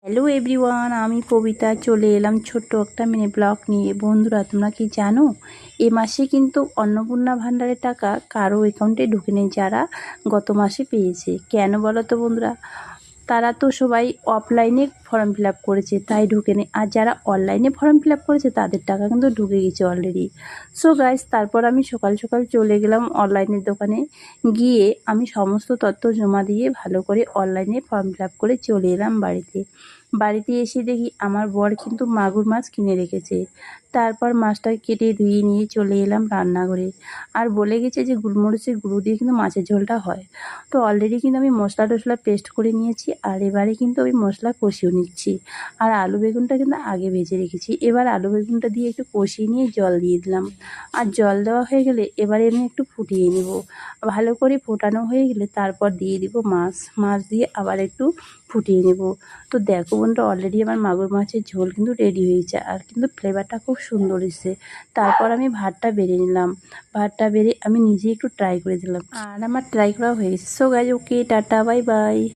Hello everyone, আমি কবিতা চলে এলাম ছোট্ট একটা মিনি ব্লগ নিয়ে। বন্ধুরা, তোমরা কি জানো এ মাসে কিন্তু অন্নপূর্ণা ভাণ্ডারের টাকা কারো অ্যাকাউন্টে ঢুকেনি, যারা গত মাসে পেয়েছে। কেন বলো তো বন্ধুরা? তারা তো সবাই অফলাইনে ফর্ম ফিল আপ করেছে, তাই ঢুকেনি। আর যারা অনলাইনে ফর্ম ফিল আপ করেছে তাদের টাকা কিন্তু ঢুকে গেছে অলরেডি। সো গাইস, তারপর আমি সকাল সকাল চলে গেলাম অনলাইনের দোকানে। গিয়ে আমি সমস্ত তথ্য জমা দিয়ে ভালো করে অনলাইনে ফর্ম ফিল আপ করে চলে এলাম বাড়িতে এসে দেখি আমার বর কিন্তু মাগুর মাছ কিনে রেখেছে। তারপর মাছটা কেটে ধুয়ে নিয়ে চলে এলাম রান্নাঘরে। আর বলে গেছে যে গোলমরিচের গুঁড়ো দিয়ে কিন্তু মাছের ঝোলটা হয়। তো অলরেডি কিন্তু আমি মশলা টশলা পেস্ট করে নিয়েছি, আর এবারে কিন্তু আমি মশলা কষিয়ে নিচ্ছি। আর আলু বেগুনটা কিন্তু আগে ভেজে রেখেছি। এবার আলু বেগুনটা দিয়ে একটু কষিয়ে নিয়ে জল দিয়ে দিলাম। আর জল দেওয়া হয়ে গেলে এবারে আমি একটু ফুটিয়ে নেব। ভালো করে ফোটানো হয়ে গেলে তারপর দিয়ে দিব মাছ দিয়ে আবার একটু ফুটিয়ে নেব। তো দেখো বন্ধুরা, অলরেডি আমার মাগুর মাছের ঝোল কিন্তু রেডি হয়েছে, আর কিন্তু ফ্লেভারটা খুব সুন্দর এসেছে। তারপর আমি ভাতটা বেড়ে নিলাম। ভাতটা বেড়ে আমি নিজে একটু ট্রাই করে দিলাম, আর আমার ট্রাই করা হয়ে গেছে। সো গাইজ, ওকে, টাটা, বাই বাই।